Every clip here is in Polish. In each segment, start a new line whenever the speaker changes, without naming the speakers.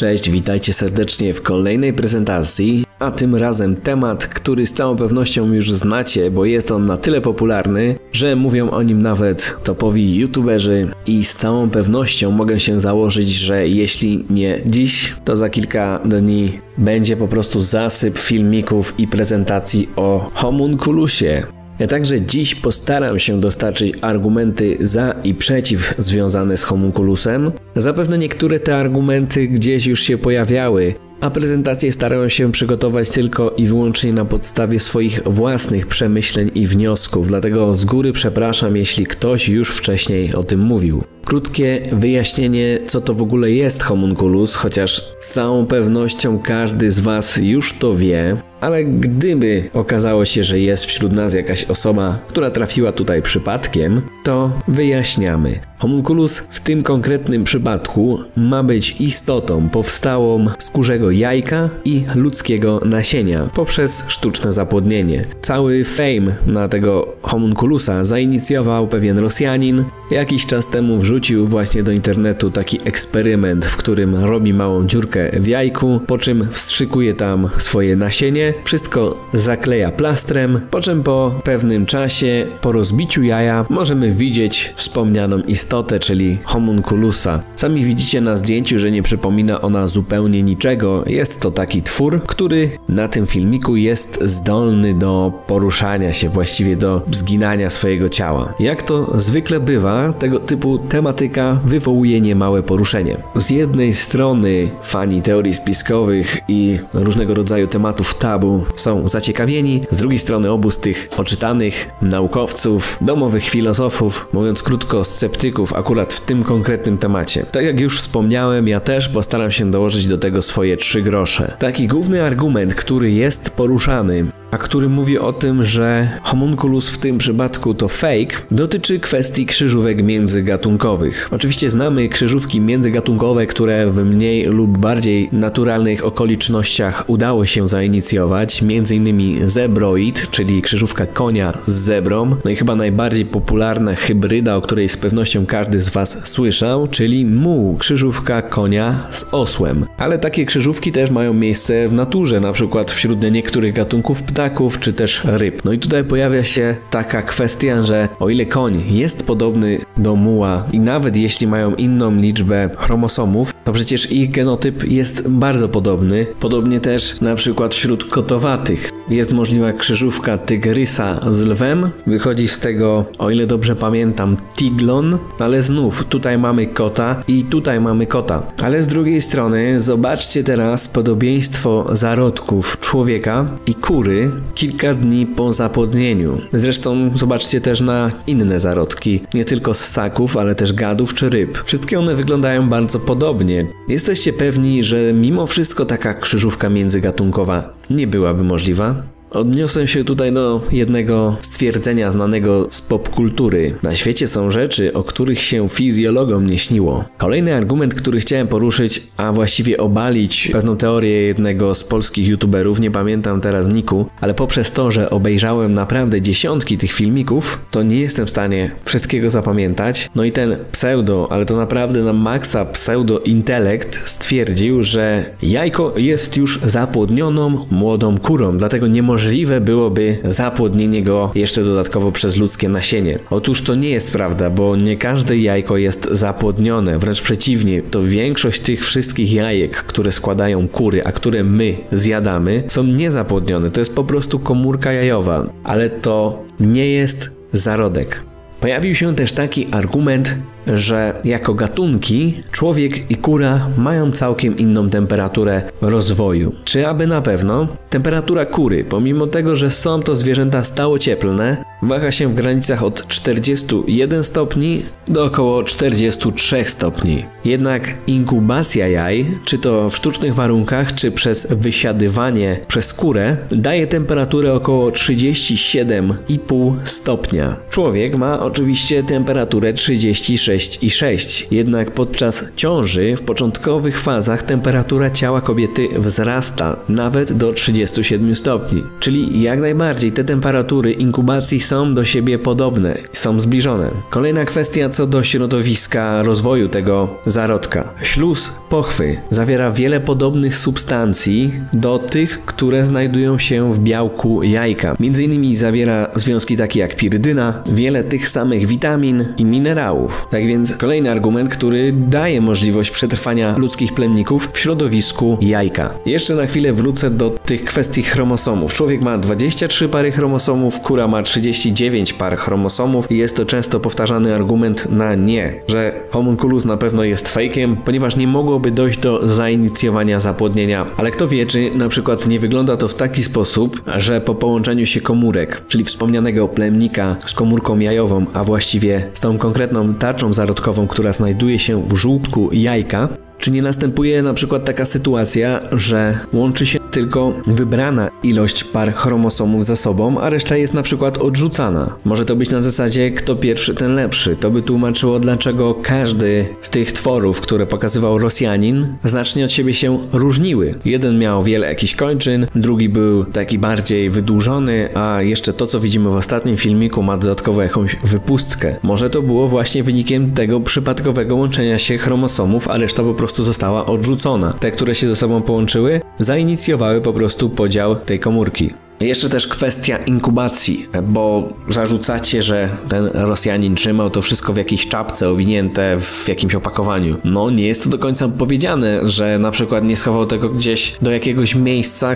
Cześć, witajcie serdecznie w kolejnej prezentacji, a tym razem temat, który z całą pewnością już znacie, bo jest on na tyle popularny, że mówią o nim nawet topowi youtuberzy i z całą pewnością mogę się założyć, że jeśli nie dziś, to za kilka dni będzie po prostu zasyp filmików i prezentacji o homunculusie. Ja także dziś postaram się dostarczyć argumenty za i przeciw związane z homunculusem. Zapewne niektóre te argumenty gdzieś już się pojawiały, a prezentację starałem się przygotować tylko i wyłącznie na podstawie swoich własnych przemyśleń i wniosków, dlatego z góry przepraszam, jeśli ktoś już wcześniej o tym mówił. Krótkie wyjaśnienie, co to w ogóle jest homunculus, chociaż z całą pewnością każdy z Was już to wie, ale gdyby okazało się, że jest wśród nas jakaś osoba, która trafiła tutaj przypadkiem, to wyjaśniamy. Homunculus w tym konkretnym przypadku ma być istotą powstałą z kurzego jajka i ludzkiego nasienia poprzez sztuczne zapłodnienie. Cały fame na tego homunculusa zainicjował pewien Rosjanin. Jakiś czas temu wrzucił właśnie do internetu taki eksperyment, w którym robi małą dziurkę w jajku, po czym wstrzykuje tam swoje nasienie, wszystko zakleja plastrem, po czym po pewnym czasie, po rozbiciu jaja, możemy widzieć wspomnianą istotę, czyli homunculusa. Sami widzicie na zdjęciu, że nie przypomina ona zupełnie niczego. Jest to taki twór, który na tym filmiku jest zdolny do poruszania się, właściwie do zginania swojego ciała. Jak to zwykle bywa, tego typu tematyka wywołuje niemałe poruszenie. Z jednej strony fani teorii spiskowych i różnego rodzaju tematów tabu są zaciekawieni, z drugiej strony obóz tych oczytanych naukowców, domowych filozofów, mówiąc krótko sceptyków akurat w tym konkretnym temacie. Tak jak już wspomniałem, ja też postaram się dołożyć do tego swoje 3 grosze. Taki główny argument, który jest poruszany, a który mówi o tym, że homunculus w tym przypadku to fake, dotyczy kwestii krzyżówek międzygatunkowych. Oczywiście znamy krzyżówki międzygatunkowe, które w mniej lub bardziej naturalnych okolicznościach udało się zainicjować, m.in. zebroid, czyli krzyżówka konia z zebrą, no i chyba najbardziej popularna hybryda, o której z pewnością każdy z Was słyszał, czyli muł, krzyżówka konia z osłem. Ale takie krzyżówki też mają miejsce w naturze, na przykład wśród niektórych gatunków ptaków czy też ryb. No i tutaj pojawia się taka kwestia, że o ile koń jest podobny do muła i nawet jeśli mają inną liczbę chromosomów, to przecież ich genotyp jest bardzo podobny. Podobnie też na przykład wśród kotowatych. Jest możliwa krzyżówka tygrysa z lwem. Wychodzi z tego, o ile dobrze pamiętam, tiglon, ale znów tutaj mamy kota i tutaj mamy kota. Ale z drugiej strony zobaczcie teraz podobieństwo zarodków człowieka i kury kilka dni po zapłodnieniu. Zresztą zobaczcie też na inne zarodki, nie tylko ssaków, ale też gadów czy ryb. Wszystkie one wyglądają bardzo podobnie. Jesteście pewni, że mimo wszystko taka krzyżówka międzygatunkowa nie byłaby możliwa? Odniosę się tutaj do jednego stwierdzenia znanego z popkultury. Na świecie są rzeczy, o których się fizjologom nie śniło. Kolejny argument, który chciałem poruszyć, a właściwie obalić pewną teorię jednego z polskich youtuberów, nie pamiętam teraz niku, ale poprzez to, że obejrzałem naprawdę dziesiątki tych filmików, to nie jestem w stanie wszystkiego zapamiętać. No i ten pseudo, ale to naprawdę na maksa pseudo-intelekt stwierdził, że jajko jest już zapłodnioną młodą kurą, dlatego nie możliwe byłoby zapłodnienie go jeszcze dodatkowo przez ludzkie nasienie. Otóż to nie jest prawda, bo nie każde jajko jest zapłodnione, wręcz przeciwnie, to większość tych wszystkich jajek, które składają kury, a które my zjadamy, są niezapłodnione. To jest po prostu komórka jajowa, ale to nie jest zarodek. Pojawił się też taki argument, że jako gatunki człowiek i kura mają całkiem inną temperaturę rozwoju. Czy aby na pewno? Temperatura kury, pomimo tego, że są to zwierzęta stałocieplne, waha się w granicach od 41 stopni do około 43 stopni. Jednak inkubacja jaj, czy to w sztucznych warunkach, czy przez wysiadywanie przez kurę, daje temperaturę około 37,5 stopnia. Człowiek ma oczywiście temperaturę 36 36,6. Jednak podczas ciąży w początkowych fazach temperatura ciała kobiety wzrasta nawet do 37 stopni. Czyli jak najbardziej te temperatury inkubacji są do siebie podobne, są zbliżone. Kolejna kwestia co do środowiska rozwoju tego zarodka. Śluz pochwy zawiera wiele podobnych substancji do tych, które znajdują się w białku jajka. Między innymi zawiera związki takie jak pirydyna, wiele tych samych witamin i minerałów. Tak więc kolejny argument, który daje możliwość przetrwania ludzkich plemników w środowisku jajka. Jeszcze na chwilę wrócę do tych kwestii chromosomów. Człowiek ma 23 pary chromosomów, kura ma 39 par chromosomów i jest to często powtarzany argument na nie, że homunculus na pewno jest fejkiem, ponieważ nie mogłoby dojść do zainicjowania zapłodnienia. Ale kto wie, czy na przykład nie wygląda to w taki sposób, że po połączeniu się komórek, czyli wspomnianego plemnika z komórką jajową, a właściwie z tą konkretną tarczą zarodkową, która znajduje się w żółtku jajka, czy nie następuje na przykład taka sytuacja, że łączy się tylko wybrana ilość par chromosomów ze sobą, a reszta jest na przykład odrzucana. Może to być na zasadzie kto pierwszy, ten lepszy. To by tłumaczyło, dlaczego każdy z tych tworów, które pokazywał Rosjanin, znacznie od siebie się różniły. Jeden miał wiele jakichś kończyn, drugi był taki bardziej wydłużony, a jeszcze to, co widzimy w ostatnim filmiku, ma dodatkowo jakąś wypustkę. Może to było właśnie wynikiem tego przypadkowego łączenia się chromosomów, a reszta po prostu została odrzucona. Te, które się ze sobą połączyły, zainicjowały po prostu podział tej komórki. Jeszcze też kwestia inkubacji, bo zarzucacie, że ten Rosjanin trzymał to wszystko w jakiejś czapce owinięte w jakimś opakowaniu. No nie jest to do końca powiedziane, że na przykład nie schował tego gdzieś do jakiegoś miejsca,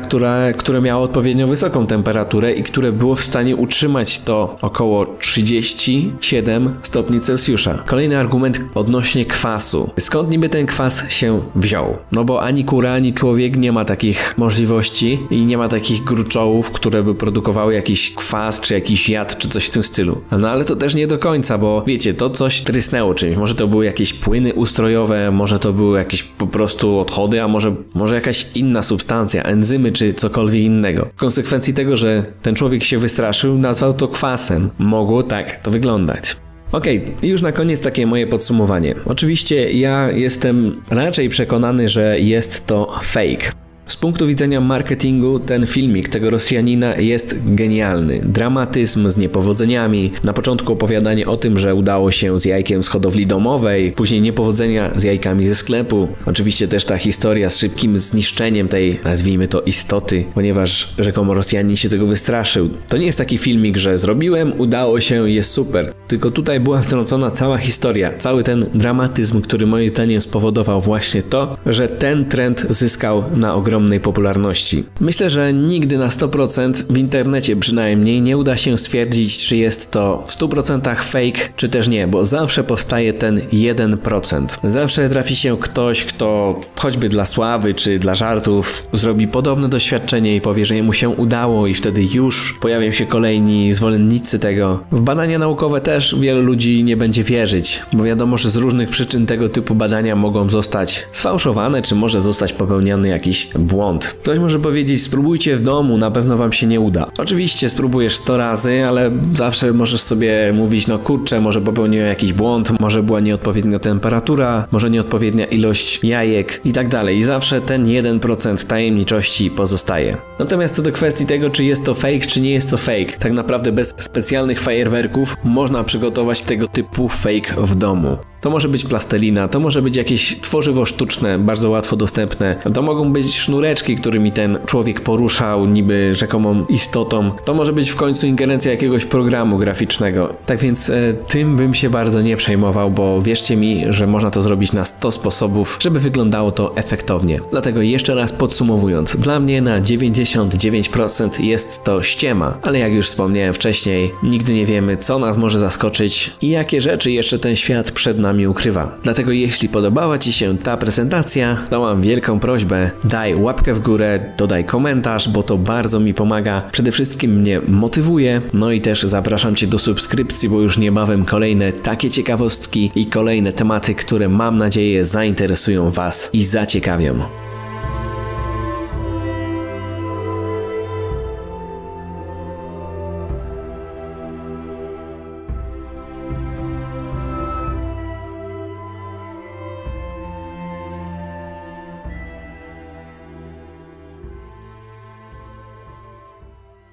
które miało odpowiednio wysoką temperaturę i które było w stanie utrzymać to około 37 stopni Celsjusza. Kolejny argument odnośnie kwasu. Skąd niby ten kwas się wziął? No bo ani kura, ani człowiek nie ma takich możliwości i nie ma takich gruczołów, które by produkowały jakiś kwas, czy jakiś jad, czy coś w tym stylu. No ale to też nie do końca, bo wiecie, to coś trysnęło czymś. Może to były jakieś płyny ustrojowe, może to były jakieś po prostu odchody, a może jakaś inna substancja, enzymy, czy cokolwiek innego. W konsekwencji tego, że ten człowiek się wystraszył, nazwał to kwasem. Mogło tak to wyglądać. Okej, i już na koniec takie moje podsumowanie. Oczywiście ja jestem raczej przekonany, że jest to fake. Z punktu widzenia marketingu ten filmik tego Rosjanina jest genialny. Dramatyzm z niepowodzeniami, na początku opowiadanie o tym, że udało się z jajkiem z hodowli domowej, później niepowodzenia z jajkami ze sklepu. Oczywiście też ta historia z szybkim zniszczeniem tej, nazwijmy to, istoty, ponieważ rzekomo Rosjanin się tego wystraszył. To nie jest taki filmik, że zrobiłem, udało się, jest super. Tylko tutaj była wtrącona cała historia, cały ten dramatyzm, który moim zdaniem spowodował właśnie to, że ten trend zyskał na ogromnej popularności. Myślę, że nigdy na 100% w internecie przynajmniej nie uda się stwierdzić, czy jest to w 100% fake, czy też nie, bo zawsze powstaje ten 1%. Zawsze trafi się ktoś, kto choćby dla sławy, czy dla żartów zrobi podobne doświadczenie i powie, że mu się udało i wtedy już pojawią się kolejni zwolennicy tego. W badania naukowe też wielu ludzi nie będzie wierzyć, bo wiadomo, że z różnych przyczyn tego typu badania mogą zostać sfałszowane, czy może zostać popełniony jakiś błąd. Ktoś może powiedzieć, spróbujcie w domu, na pewno wam się nie uda. Oczywiście spróbujesz 100 razy, ale zawsze możesz sobie mówić, no kurczę, może popełniłem jakiś błąd, może była nieodpowiednia temperatura, może nieodpowiednia ilość jajek i tak dalej. I zawsze ten 1% tajemniczości pozostaje. Natomiast co do kwestii tego, czy jest to fake, czy nie jest to fake, tak naprawdę bez specjalnych fajerwerków można przygotować tego typu fake w domu. To może być plastelina, to może być jakieś tworzywo sztuczne, bardzo łatwo dostępne. To mogą być sznureczki, którymi ten człowiek poruszał niby rzekomą istotą. To może być w końcu ingerencja jakiegoś programu graficznego. Tak więc tym bym się bardzo nie przejmował, bo wierzcie mi, że można to zrobić na 100 sposobów, żeby wyglądało to efektownie. Dlatego jeszcze raz podsumowując, dla mnie na 99% jest to ściema, ale jak już wspomniałem wcześniej, nigdy nie wiemy, co nas może zaskoczyć i jakie rzeczy jeszcze ten świat przed nami ukrywa. Dlatego jeśli podobała Ci się ta prezentacja, to mam wielką prośbę, daj łapkę w górę, dodaj komentarz, bo to bardzo mi pomaga, przede wszystkim mnie motywuje, no i też zapraszam Cię do subskrypcji, bo już niebawem kolejne takie ciekawostki i kolejne tematy, które mam nadzieję zainteresują Was i zaciekawią.